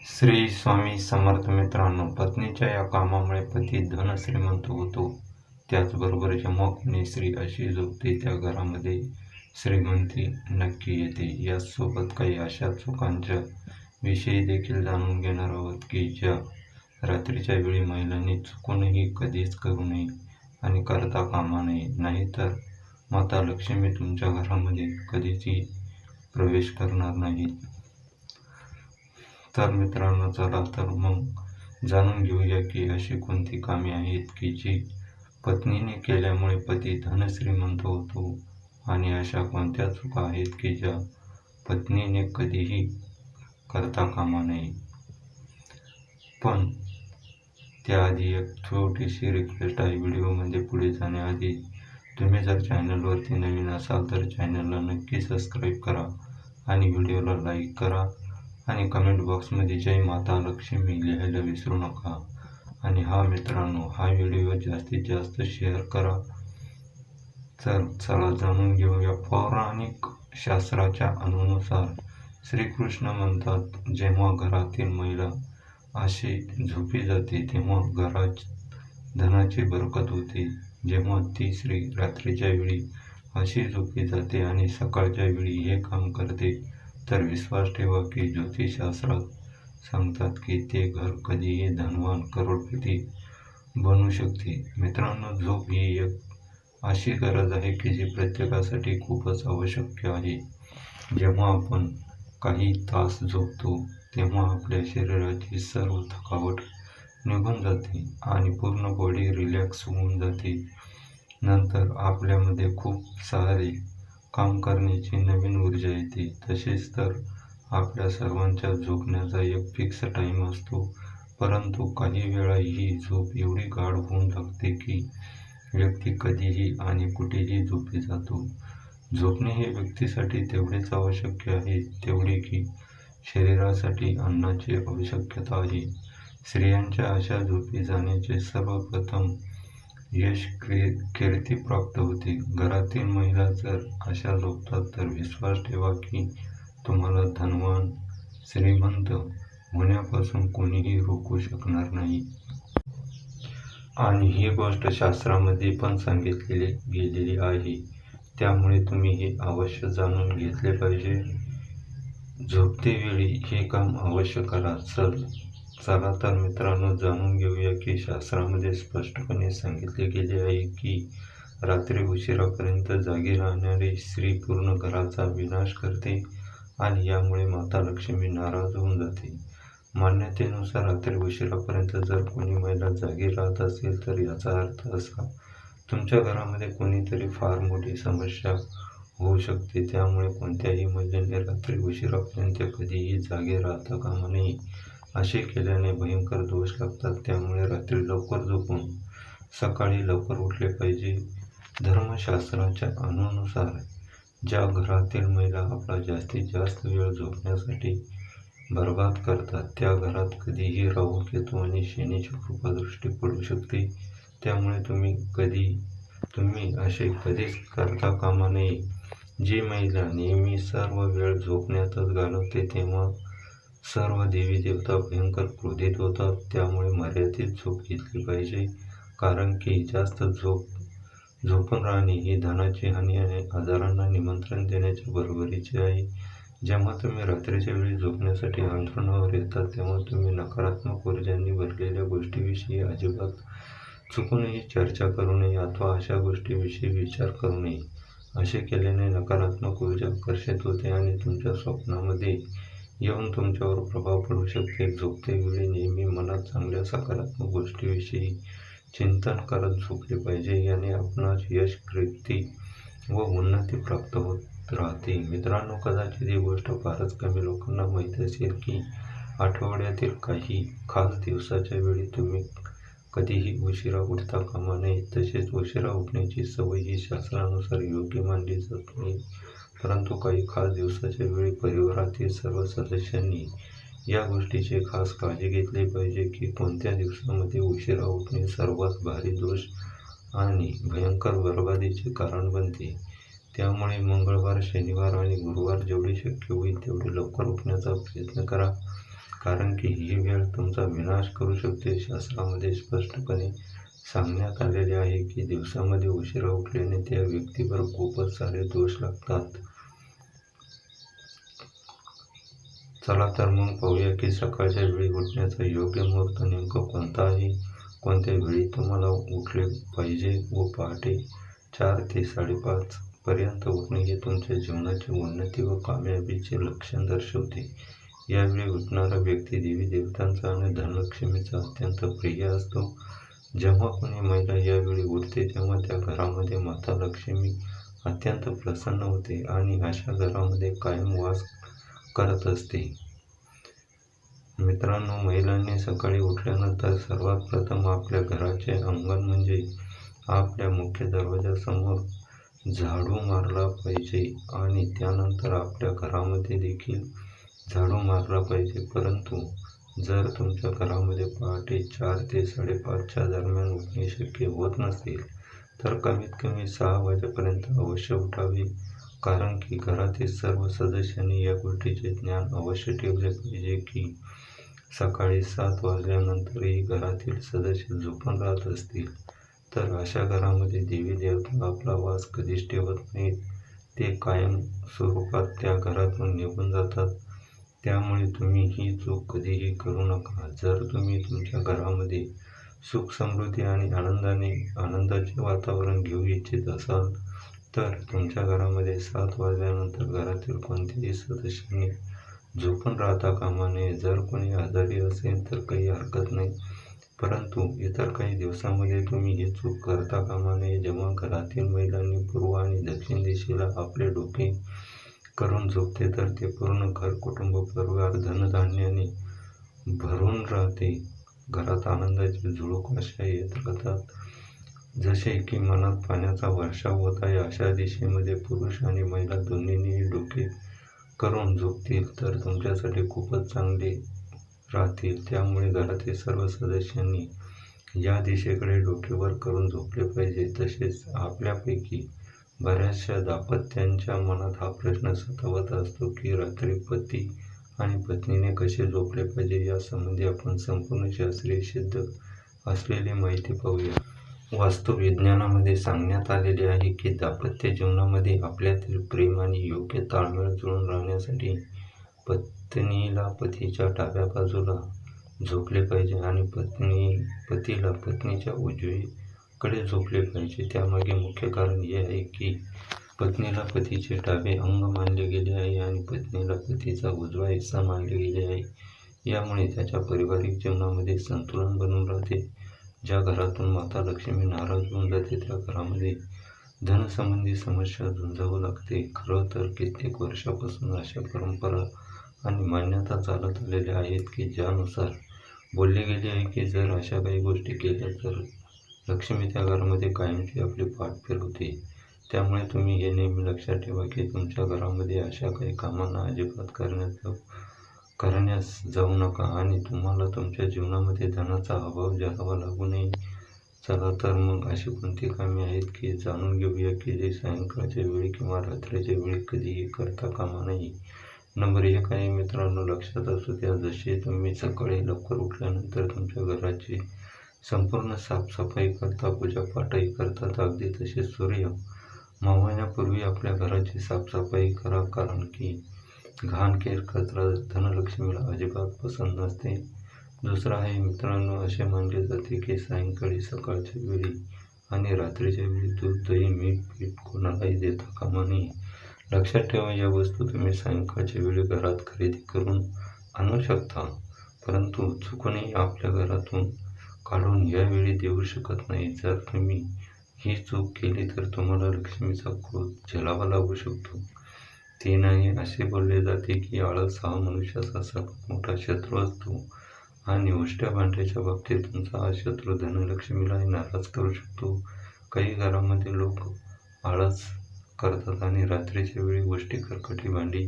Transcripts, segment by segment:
श्री स्वामी समर्थ. मित्रांनो, पत्नीच्या या कामामुळे पती धन श्रीमंत होतो. त्याचबरोबर जेव्हा कोणी स्त्री अशी झोपते त्या घरामध्ये श्रीमंती नक्की येते. याचसोबत काही अशा चुकांच्या विषयी देखील जाणून घेणार आहोत की ज्या रात्रीच्या वेळी महिलांनी चुकूनही कधीच करू नये आणि करता कामा नये, नाहीतर माता लक्ष्मी तुमच्या घरामध्ये कधीही प्रवेश करणार नाही. तर मित्रांनो, चला तर मग जाणून घेऊया की अशी कोणती कामे आहेत की जी पत्नीने केल्यामुळे पती धनश्रीमंत होतो आणि अशा कोणत्या चुका आहेत की ज्या पत्नीने कधीही करता कामा नये. पण त्याआधी एक छोटीशी रिक्वेस्ट आहे. व्हिडिओमध्ये पुढे जाण्याआधी तुम्ही जर चॅनलवरती नवीन असाल तर चॅनलला नक्की सबस्क्राईब करा आणि व्हिडिओला लाईक करा आणि कमेंट बॉक्समध्ये जय माता लक्ष्मी लिहायला विसरू नका. आणि मित्रांनो, हा व्हिडिओ जास्तीत जास्त शेअर करा. तर चला जाणून घेऊया. पौराणिक शास्त्राच्या अनुसार श्रीकृष्ण म्हणतात, जेव्हा घरातील महिला अशी झोपी जाते तेव्हा घरात धनाची बरकत होते. जेव्हा ती स्त्री रात्रीच्या वेळी अशी झोपी जाते आणि सकाळच्या वेळी हे काम करते तर विश्वास ठेवा की ज्योतिषशास्त्रात सांगतात की ते घर कधीही धनवान करोडपती बनू शकते. मित्रांनो, झोप ही एक अशी गरज आहे की जी प्रत्येकासाठी खूपच आवश्यक आहे. जेव्हा आपण काही तास झोपतो तेव्हा आपल्या शरीराची सर्व थकावट निघून जाते आणि पूर्ण बॉडी रिलॅक्स होऊन जाते. नंतर आपल्यामध्ये खूप सारे काम करण्याची नवीन ऊर्जा येते. तसेच तर आपल्या सर्वांच्या झोपण्याचा एक फिक्स टाईम असतो, परंतु काही वेळा ही झोप एवढी गाढ होऊन लागते की व्यक्ती कधीही आणि कुठेही झोपी जातो. झोपणे हे व्यक्तीसाठी तेवढेच आवश्यक आहे तेवढे की शरीरासाठी अन्नाची आवश्यकता आहे. स्त्रियांच्या अशा झोपी जाण्याचे सर्वप्रथम यश कीर्ती प्राप्त होते. घरातील महिला जर अशा झोपतात तर विश्वास ठेवा की तुम्हाला धनवान श्रीमंत होण्यापासून कोणीही रोखू शकणार नाही. आणि ही गोष्ट शास्त्रामध्ये पण सांगितलेली गेलेली आहे. त्यामुळे तुम्ही हे अवश्य जाणून घेतले पाहिजे. झोपतेवेळी हे काम अवश्य करा. चला तर मित्रांनो, जाणून घेऊया की शास्त्रामध्ये स्पष्टपणे सांगितले गेले आहे की रात्री उशिरापर्यंत जागी राहणारी स्त्री पूर्ण घराचा विनाश करते आणि यामुळे माता लक्ष्मी नाराज होऊन जाते. मान्यतेनुसार रात्री उशिरापर्यंत जर कोणी महिला जागी राहत असेल तर याचा अर्थ असा, तुमच्या घरामध्ये कोणीतरी फार मोठी समस्या होऊ शकते. त्यामुळे कोणत्याही महिलेने रात्री उशिरापर्यंत कधीही जागे राहता कामा नये. असे केल्याने भयंकर दोष लागतात. त्यामुळे रात्री लवकर झोपून सकाळी लवकर उठले पाहिजे. धर्मशास्त्राच्या अनुसार ज्या घरातील महिला आपला जास्तीत जास्त वेळ झोपण्यासाठी बर्बाद करतात त्या घरात कधीही राहू, केतू आणि शनीची कृपादृष्टी पडू शकते. त्यामुळे तुम्ही असे कधीच करता कामा नये. जी महिला नेहमी सर्व वेळ झोपण्यातच घालवते तेव्हा सर्व देवी देवता भयंकर क्रोधित होतात. त्यामुळे मर्यादित झोप घेतली पाहिजे, कारण की जास्त झोपून राहणे ही धनाची हानी आणि आजारांना निमंत्रण देण्याच्या बरोबरीचे आहे. जेव्हा तुम्ही रात्रीच्या वेळी झोपण्यासाठी अंथरुणावर येतात तेव्हा तुम्ही नकारात्मक ऊर्जांनी भरलेल्या गोष्टीविषयी अजिबात चुकूनही चर्चा करू नये अथवा अशा गोष्टीविषयी विचार करू नये. असे केल्याने नकारात्मक ऊर्जा आकर्षित होते आणि तुमच्या स्वप्नामध्ये येऊन तुमच्यावर प्रभाव पडू शकते. झोपतेवेळी नेहमी मनात चांगल्या सकारात्मक गोष्टीविषयी चिंतन करत झोपले पाहिजे. याने आपणास यश, कीर्ती व उन्नती प्राप्त होत राहते. मित्रांनो, कदाचित ही गोष्ट फारच कमी लोकांना माहीत असेल की आठवड्यातील काही खास दिवसाच्या वेळी तुम्ही कधीही उशिरा उठता कामा नये. तसेच उशिरा उठण्याची सवय ही शास्त्रानुसार योग्य मानली जात नाही, परंतु काही खास दिवसाच्या वेळी परिवारातील सर्व सदस्यांनी या गोष्टीची खास काळजी घेतली पाहिजे की कोणत्या दिवसामध्ये उशिरा उठणे सर्वात भारी दोष आणि भयंकर बरबादीचे कारण बनते. त्यामुळे मंगळवार, शनिवार आणि गुरुवार जेवढे शक्य होईल तेवढे लवकर उठण्याचा प्रयत्न करा. कारण की ही वेळ तुमचा विनाश करू शकते. शास्त्रामध्ये स्पष्टपणे सांगण्यात आलेले आहे की दिवसामध्ये उशिरा उठल्याने त्या व्यक्तीवर खूपच सारे दोष लागतात. चला तर मग पाहूया की सकाळच्या वेळी उठण्याचा योग्य मुहूर्त नेमकं कोणत्या वेळी तुम्हाला उठले पाहिजे व पहाटे 4 ते 5:30 पर्यंत उठणे हे तुमच्या जीवनाची उन्नती व कामयाबीचे लक्षण दर्शवते. यावेळी उठणारा व्यक्ती देवी देवतांचा आणि धनलक्ष्मीचा अत्यंत प्रिय असतो. जेव्हा कोणी महिला यावेळी उठते तेव्हा त्या घरामध्ये माता लक्ष्मी अत्यंत प्रसन्न होते आणि अशा घरामध्ये कायम वास करत असते. मित्रांनो, महिलांनी सकाळी उठल्यानंतर सर्वात प्रथम आपल्या घराचे अंगण म्हणजे आपल्या मुख्य दरवाजासमोर झाडू मारला पाहिजे आणि त्यानंतर आपल्या घरामध्ये देखील झाडू मारला पाहिजे. परंतु जर तुमच्या घरामध्ये पहाटे 4 ते 5:30च्या दरम्यान उठणे शक्य होत नसेल तर कमीत कमी 6 वाजेपर्यंत अवश्य उठावे. कारण की घरातील सर्व सदस्यांनी या गोष्टीचे ज्ञान अवश्य ठेवले पाहिजे की सकाळी 7 वाजल्यानंतरही घरातील सदस्य झोपून राहत असतील तर अशा घरामध्ये देवी देवता आपला वास कधीच ठेवत नाहीत. ते कायम स्वरूपात त्या घरातून निघून जातात. त्यामुळे तुम्ही ही चूक कधीही करू नका. जर तुम्ही तुमच्या घरामध्ये सुख समृद्धी आणि आनंदाचे वातावरण घेऊ इच्छित असाल तर तुमच्या घरामध्ये 7 वाजल्यानंतर घरातील कोणत्याही सदस्यांनी झोपून राहता कामा नये. जर कोणी आजारी असेल तर काही हरकत नाही, परंतु इतर काही दिवसामध्ये तुम्ही ही चूक करता कामा नये. जेव्हा घरातील महिलांनी पूर्व आणि दक्षिण दिशेला आपले डोके करून झोपते तर ते पूर्ण घर, कुटुंब, परिवार धनधान्याने भरून राहते. घरात आनंदाचे झुळूक अशा येत राहतात जसे की मनात पाण्याचा वर्षाव होत आहे. अशा दिशेमध्ये पुरुष आणि महिला दोन्हींनी डोके करून झोपतील तर तुमच्यासाठी खूपच चांगले राहतील. त्यामुळे घरातील सर्व सदस्यांनी या दिशेकडे डोके वर करून झोपले पाहिजे. तसेच आपल्यापैकी बऱ्याचशा दाम्पत्यांच्या मनात हा प्रश्न सतावत असतो की रात्री पती आणि पत्नीने कसे झोपले पाहिजे. यासंबंधी आपण संपूर्ण शास्त्रीय सिद्ध असलेली माहिती पाहूया. वास्तुविज्ञानामध्ये सांगण्यात आलेले आहे की दाम्पत्य जीवनामध्ये आपल्यातील प्रेम आणि योग्य ताळमेळ जुळून राहण्यासाठी पत्नीला पतीच्या डाव्या बाजूला झोपले पाहिजे आणि पतीला पत्नीच्या उजवीकडे झोपले पाहिजे. त्यामागे मुख्य कारण हे आहे की पत्नीला पतीचे डावे अंग मानले गेले आहे आणि पत्नीला पतीचा उजवा हिस्सा मानले गेले आहे. यामुळे त्याच्या पारिवारिक जीवनामध्ये संतुलन बनून राहते. ज्या घरातून माता लक्ष्मी नाराज होऊन जाते त्या घरामध्ये धनसंबंधी समस्या झुंजावू लागते. खरं तर कित्येक वर्षापासून अशा परंपरा आणि मान्यता चालत आलेल्या आहेत की ज्यानुसार बोलले गेले आहे की जर अशा काही गोष्टी केल्या तर लक्ष्मी त्या घरामध्ये कायमची आपली पाठ फिरवते. त्यामुळे तुम्ही हे नेहमी लक्षात ठेवा की तुमच्या घरामध्ये अशा काही कामांना अजिबात करण्यास जाऊ नका आणि तुम्हाला तुमच्या जीवनामध्ये धनाचा अभाव जाणवावा लागू नये. चला तर मग अशी कोणती कामे आहेत की जाणून घेऊया की जे सायंकाळच्या वेळी किंवा रात्रीच्या वेळी कधीही करता कामा नये. नंबर 1 आहे मित्रांनो, लक्षात असू द्या, जसे तुम्ही सकाळी लवकर उठल्यानंतर तुमच्या घराची संपूर्ण साफसफाई करता, पूजापाठही करतात, अगदी तसेच सूर्य मावळण्यापूर्वी आपल्या घराची साफसफाई करा. कारण की घाण, केर, कचरा धनलक्ष्मीला अजिबात पसंत नसते. दुसरा आहे मित्रांनो, असे मानले जाते की सायंकाळी, सकाळच्या वेळी आणि रात्रीच्या वेळी दूध, दही, मीठ, पीठ कोणालाही देता कामा नये. लक्षात ठेवा, या वस्तू तुम्ही सायंकाळच्या वेळी घरात खरेदी करून आणू शकता, परंतु चुकूनही आपल्या घरातून काढून यावेळी देऊ शकत नाही. जर तुम्ही ही चूक केली तर तुम्हाला लक्ष्मीचा क्रोध झेलावा लागू शकतो. 3 आहे, असे बोलले जाते की आळस हा मनुष्याचा सर्वात मोठा शत्रू असतो आणि उष्ट्या भांड्याच्या बाबतीत तुमचा हा शत्रू धनलक्ष्मीलाही नाराज करू शकतो. काही घरामध्ये लोक आळस करतात आणि रात्रीच्या वेळी उष्टी खरकटी भांडी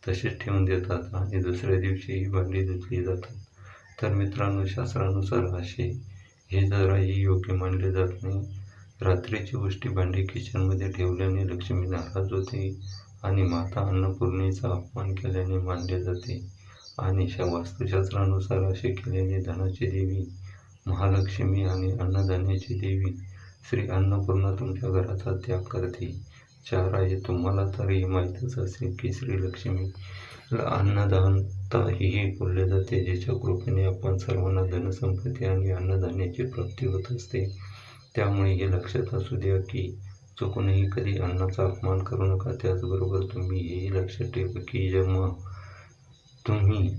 तशीच ठेवून देतात आणि दुसऱ्या दिवशी ही भांडी धुतली जातात. तर मित्रांनो, शास्त्रानुसार हे जराही योग्य मानले जात नाही. रात्रीची उष्टी भांडी किचनमध्ये ठेवल्याने लक्ष्मी नाराज होते आणि माता अन्नपूर्णेचा अपमान केल्याने मानले जाते. आणि वास्तुशास्त्रानुसार असे केल्याने धनाची देवी महालक्ष्मी आणि अन्नधान्याची देवी श्री अन्नपूर्णा तुमच्या घराचा त्याग करते. 4 आहे, तुम्हाला तर हे माहीतच असेल की श्री लक्ष्मीला अन्नदाताही बोलले जाते, जिच्या कृपेने आपण सर्वांना धनसंपत्ती आणि अन्नधान्याची प्राप्ती होत असते. त्यामुळे हे लक्षात असू द्या की चुकूनही कधी अन्नाचा अपमान करू नका. त्याचबरोबर तुम्ही हेही लक्षात ठेवा की जेव्हा तुम्ही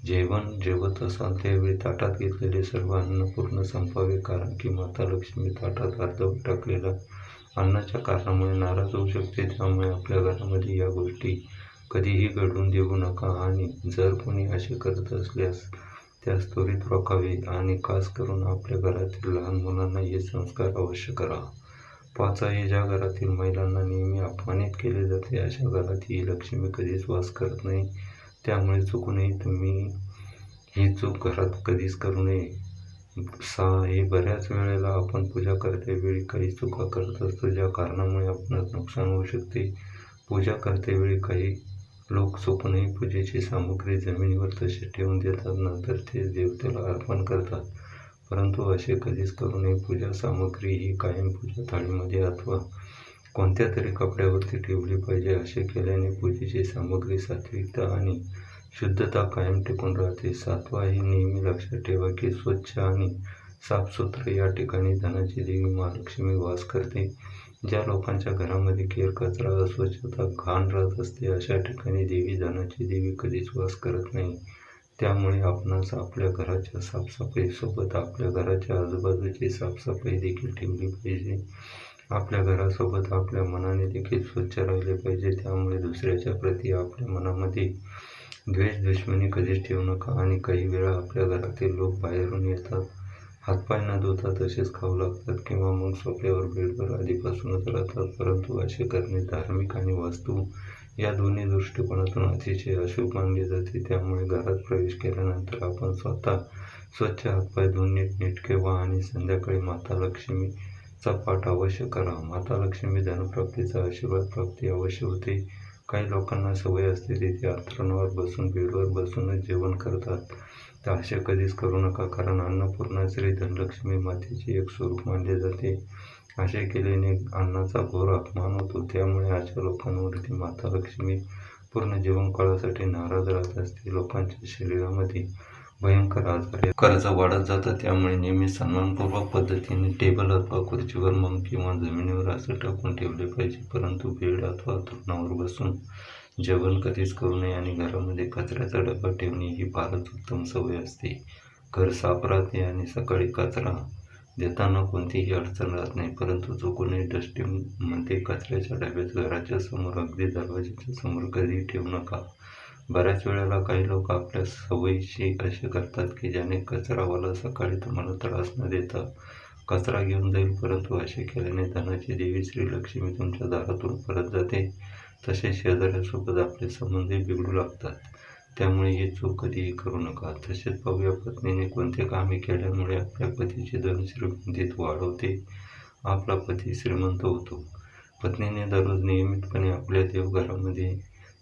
जेवण जेवत असाल त्यावेळी ताटात घेतलेले सर्व अन्न पूर्ण संपावे, कारण की माता लक्ष्मी ताटात अर्धवट टाकलेल्या अन्नाच्या कारणामुळे नाराज होऊ शकते. त्यामुळे आपल्या घरामध्ये या गोष्टी कधीही घडून देऊ नका आणि जर कोणी असे करत असल्यास त्यास त्वरित रोखावे आणि खास करून आपल्या घरातील लहान मुलांना हे संस्कार अवश्य करा. 5 आहे, ज्या घरातील महिलांना नेहमी अपमानित केले जाते अशा घरात ही लक्ष्मी कधीच वास करत नाही. त्यामुळे चुकूनही तुम्ही ही चूक घरात कधीच करू नये. 6 आहे, बऱ्याच वेळेला आपण पूजा करतेवेळी काही चुका करत असतो ज्या कारणामुळे आपणास नुकसान होऊ शकते. पूजा करतेवेळी काही लोक चुकूनही पूजेची सामुग्री जमिनीवर तसेच ठेवून देतात, नंतर तेच देवतेला अर्पण करतात. परंतु असे कधीच करू नये. पूजा सामग्री ही कायम पूजा थाळीमध्ये अथवा कोणत्या तरी कपड्यावरती ठेवली पाहिजे. असे केल्याने पूजेची सामग्री सात्विकता आणि शुद्धता कायम टिकून राहते. 7 आहे, नेहमी लक्षात ठेवा की स्वच्छ आणि साफसुथरं या ठिकाणी धनाची देवी महालक्ष्मी वास करते. ज्या लोकांच्या घरामध्ये केर, कचरा, अस्वच्छता, घाण राहत असते अशा ठिकाणी देवी धनाची देवी कधीच वास करत नाही. त्यामुळे आपणास आपल्या घराच्या साफसफाईसोबत आपल्या घराच्या आजूबाजूची साफसफाई देखील ठेवली पाहिजे. आपल्या घरासोबत आपल्या मनाने देखील स्वच्छ राहिले पाहिजे. त्यामुळे दुसऱ्याच्या प्रती आपल्या मनामध्ये द्वेष, दुश्मनी कधीच ठेवू नका. आणि काही वेळा आपल्या घरातील लोक बाहेरून येतात, हातपाय न धुता तसेच खाऊ लागतात किंवा मग सोफ्यावर, बेडवर आधीपासूनच राहतात. परंतु असे करणे धार्मिक आणि वास्तू या दोन्ही दृष्टिकोनातून अतिशय अशुभ मानले जाते. त्यामुळे घरात प्रवेश केल्यानंतर आपण स्वतः स्वच्छ हातपाय धुवून नीटनेटके व्हा आणि संध्याकाळी माता लक्ष्मीचा पाठ अवश्य करा. माता लक्ष्मी धनप्राप्तीचा आशीर्वाद प्राप्ती अवश्य होते. काही लोकांना सवय असते ते अंथरुणावर बसून, बेडवर बसूनच जेवण करतात, तर असे कधीच करू नका, कारण अन्नपूर्णा श्री धनलक्ष्मी मातेचे एक स्वरूप मानले जाते. असे केल्याने अन्नाचा घोर अपमान होतो. त्यामुळे अशा लोकांवरती माता लक्ष्मी पूर्ण जीवनकाळासाठी नाराज राहत असते. लोकांच्या शरीरामध्ये भयंकर आजार, कर्ज वाढत जातं. त्यामुळे नेहमी सन्मानपूर्वक पद्धतीने टेबल अथवा खुर्चीवर मग किंवा जमिनीवर असं टाकून ठेवले पाहिजे. परंतु बेड अथवा अंथरुणावर बसून जेवण कधीच करू नये. आणि घरामध्ये कचऱ्याचा डबा ठेवणे ही फारच उत्तम सवय असते. घर साफ राहते आणि सकाळी कचरा देताना कोणतीही अडचण राहत नाही. परंतु चुकूनही डस्टबिनमध्ये कचऱ्याच्या डब्यात घराच्या समोर, अगदी दरवाजाच्या समोर कधीही ठेवू नका. बऱ्याच वेळेला काही लोक आपल्या सवयीशी असे करतात की ज्याने कचरावाला सकाळी तुम्हाला त्रास न देता कचरा घेऊन जाईल. परंतु असे केल्याने धनाची देवी श्री लक्ष्मी तुमच्या दारातून परत जाते. तसेच शेजाऱ्यासोबत आपले संबंधही बिघडू लागतात. त्यामुळे ही चूक कधीही करू नका. तसेच पाहूया, पत्नीने कोणते कामे केल्यामुळे आपल्या पतीचे धन श्रीमंतीत वाढवते, आपला पती श्रीमंत होतो. पत्नीने दररोज नियमितपणे आपल्या देवघरामध्ये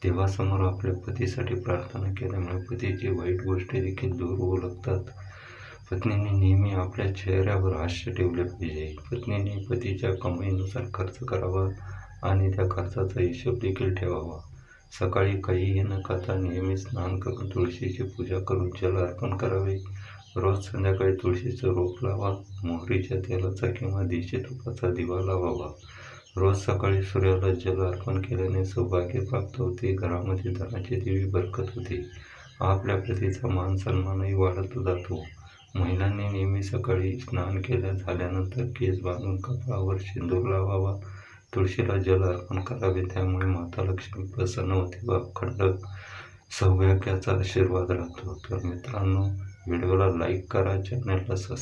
देवासमोर आपल्या पतीसाठी प्रार्थना केल्यामुळे पतीची वाईट गोष्टी देखील दूर होऊ लागतात. पत्नीने नेहमी आपल्या चेहऱ्यावर हास्य ठेवले पाहिजे. पत्नीने पतीच्या कमाईनुसार खर्च करावा आणि त्या खर्चाचा हिशोब देखील ठेवावा. सकाळी काहीही न खाता नेहमी स्नान करून तुळशीची पूजा करून जल अर्पण करावे. रोज संध्याकाळी तुळशीचं रोप लावा. मोहरीच्या तेलाचा किंवा देशी तुपाचा दिवा लावावा. रोज सकाळी सूर्याला जल अर्पण केल्याने सौभाग्य प्राप्त होते, घरामध्ये धनाची देवी बरकत होते, आपल्या पतीचा मान सन्मानही वाढत जातो. महिलांनी नेहमी सकाळी स्नान झाल्यानंतर केस बांधून कपाळावर सिंदूर लावावा, तुळशीला जल अर्पण करावे. त्यामुळे माता लक्ष्मी प्रसन्न होते व अखंड सौभाग्याचा आशीर्वाद राहतो. तर मित्रांनो, व्हिडिओला लाईक करा, चॅनलला सबस्क्राईब